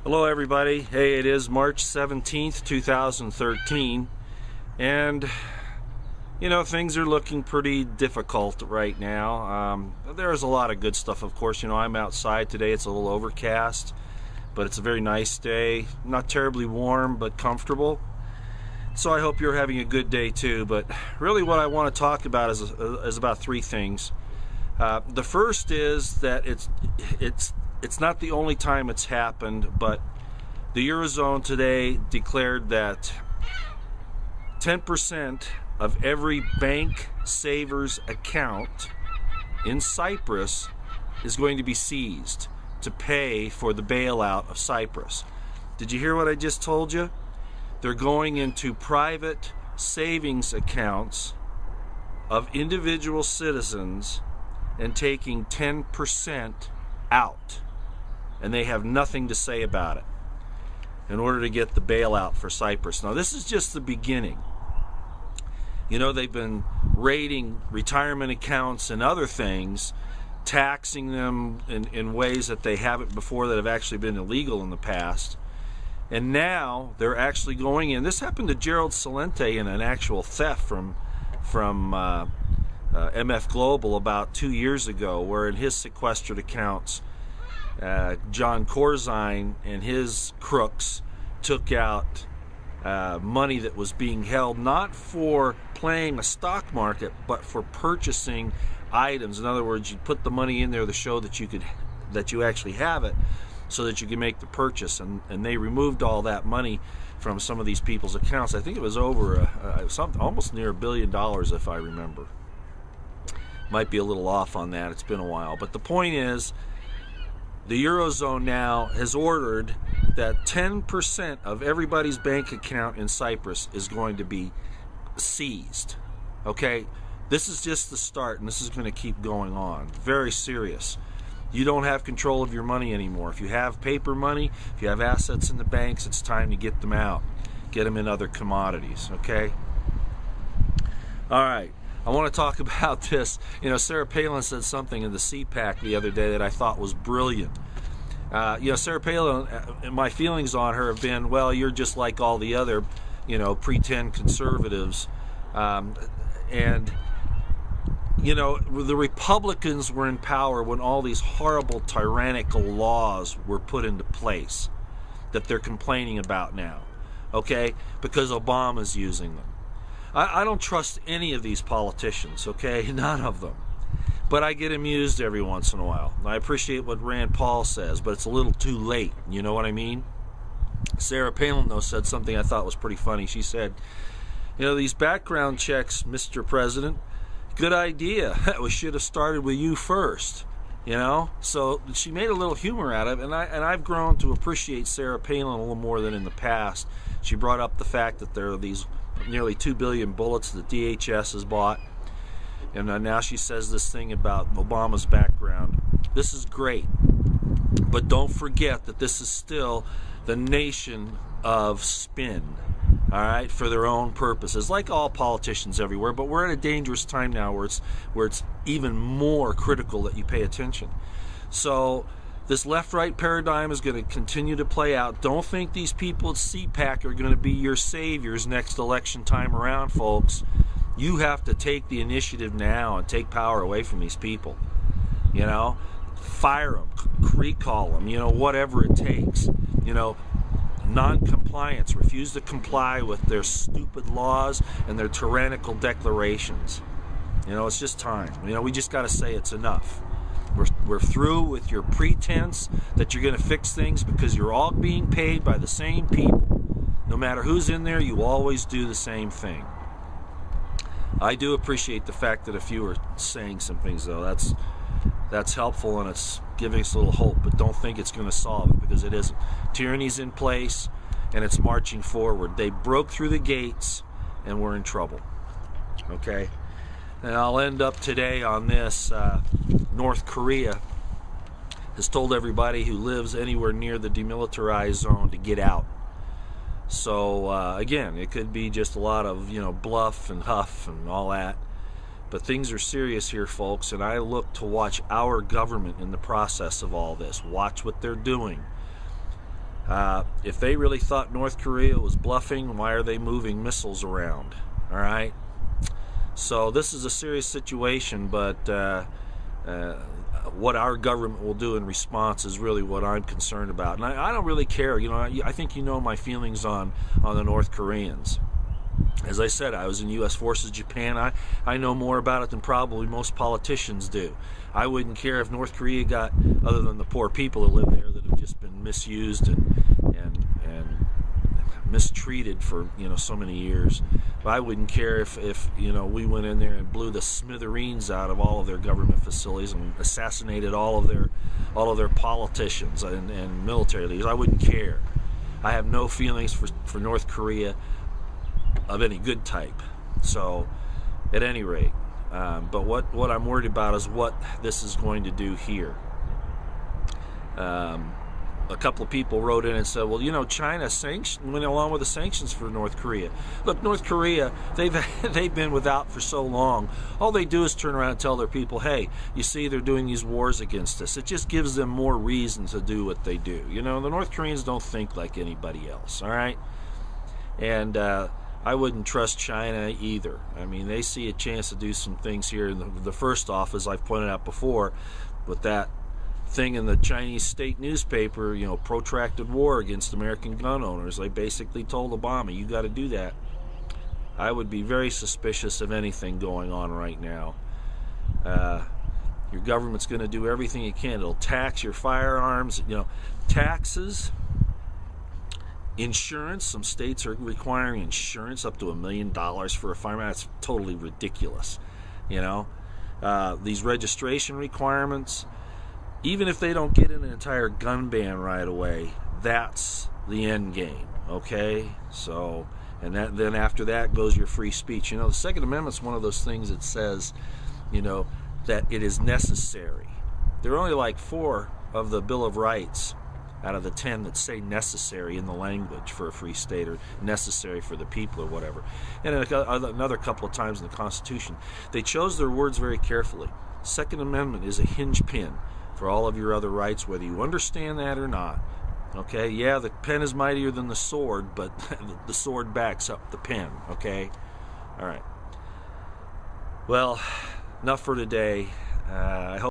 Hello everybody. Hey, it is March 17th, 2013, and things are looking pretty difficult right now. There's a lot of good stuff, of course. I'm outside today. It's a little overcast, but it's a very nice day. Not terribly warm, but comfortable. So I hope you're having a good day too. But really what I want to talk about is about three things. The first is that it's not the only time it's happened, but the Eurozone today declared that 10% of every bank saver's account in Cyprus is going to be seized to pay for the bailout of Cyprus. Did you hear what I just told you? They're going into private savings accounts of individual citizens and taking 10% out. And they have nothing to say about it in order to get the bailout for Cyprus. Now, this is just the beginning. They've been raiding retirement accounts and other things, taxing them in ways that they haven't before, that have actually been illegal in the past. And now they're actually going in. This happened to Gerald Celente in an actual theft from MF Global about 2 years ago, where in his sequestered accounts, John Corzine and his crooks took out money that was being held not for playing a stock market, but for purchasing items. In other words, you put the money in there to show that you actually have it, so that you can make the purchase. And they removed all that money from some of these people's accounts. I think it was over almost near $1 billion, if I remember. Might be a little off on that. It's been a while, but the point is, the Eurozone now has ordered that 10% of everybody's bank account in Cyprus is going to be seized. Okay? This is just the start, and this is going to keep going on. Very serious. You don't have control of your money anymore. If you have paper money, if you have assets in the banks, it's time to get them out. Get them in other commodities. Okay? All right. I want to talk about this. Sarah Palin said something in the CPAC the other day that I thought was brilliant. Sarah Palin, my feelings on her have been, well, you're just like all the other, pretend conservatives. The Republicans were in power when all these horrible tyrannical laws were put into place that they're complaining about now. Okay? Because Obama's using them. I don't trust any of these politicians, okay? None of them. But I get amused every once in a while. I appreciate what Rand Paul says, but it's a little too late. You know what I mean? Sarah Palin, though, said something I thought was pretty funny. She said, these background checks, Mr. President, good idea. We should have started with you first. So she made a little humor out of it, and I've grown to appreciate Sarah Palin a little more than in the past. She brought up the fact that there are these nearly 2 billion bullets that DHS has bought, and now she says this thing about Obama's background. This is great, but don't forget that this is still the nation of spin, all right, for their own purposes, like all politicians everywhere. But we're at a dangerous time now where it's even more critical that you pay attention. So this left-right paradigm is going to continue to play out. Don't think these people at CPAC are going to be your saviors next election time around, folks. You have to take the initiative now and take power away from these people. Fire them, recall them, whatever it takes. Non-compliance, refuse to comply with their stupid laws and their tyrannical declarations. It's just time. We just got to say it's enough. We're through with your pretense that you're going to fix things, because you're all being paid by the same people. No matter who's in there, you always do the same thing. I do appreciate the fact that a few are saying some things, though. That's helpful, and it's giving us a little hope, but don't think it's going to solve it, because it isn't. Tyranny's in place, and it's marching forward. They broke through the gates, and we're in trouble. Okay? And I'll end up today on this. North Korea has told everybody who lives anywhere near the demilitarized zone to get out. So, again, it could be just a lot of, bluff and huff and all that. But things are serious here, folks, and I look to watch our government in the process of all this. Watch what they're doing. If they really thought North Korea was bluffing, why are they moving missiles around? All right. So this is a serious situation, but what our government will do in response is really what I'm concerned about. And I don't really care. You know, I think you know my feelings on the North Koreans. As I said, I was in U.S. Forces Japan. I know more about it than probably most politicians do. I wouldn't care if North Korea got, other than the poor people that live there that have just been misused and mistreated for, you know, so many years. But I wouldn't care if you know, we went in there and blew the smithereens out of all of their government facilities and assassinated all of their politicians and military leaders. I wouldn't care. I have no feelings for North Korea of any good type. So at any rate, but what I'm worried about is what this is going to do here. A couple of people wrote in and said, well, you know, China went along with the sanctions for North Korea. Look, North Korea, they've been without for so long. All they do is turn around and tell their people, hey, you see, they're doing these wars against us. It just gives them more reason to do what they do. You know, the North Koreans don't think like anybody else, all right? And I wouldn't trust China either. I mean, they see a chance to do some things here. And the first off, as I've pointed out before, with that thing in the Chinese state newspaper, you know, protracted war against American gun owners. They basically told Obama, you got to do that. I would be very suspicious of anything going on right now. Your government's going to do everything it can. It'll tax your firearms, you know, taxes, insurance. Some states are requiring insurance up to $1 million for a firearm. That's totally ridiculous. You know, these registration requirements. Even if they don't get an entire gun ban right away, that's the end game, okay? So, and then after that goes your free speech. You know, the Second Amendment's one of those things that says, you know, that it is necessary. There are only like 4 of the Bill of Rights out of the 10 that say necessary in the language for a free state, or necessary for the people, or whatever. And another couple of times in the Constitution, they chose their words very carefully. Second Amendment is a hinge pin for all of your other rights, whether you understand that or not. Okay, yeah, the pen is mightier than the sword, but the sword backs up the pen, okay? All right. Well, enough for today. I hope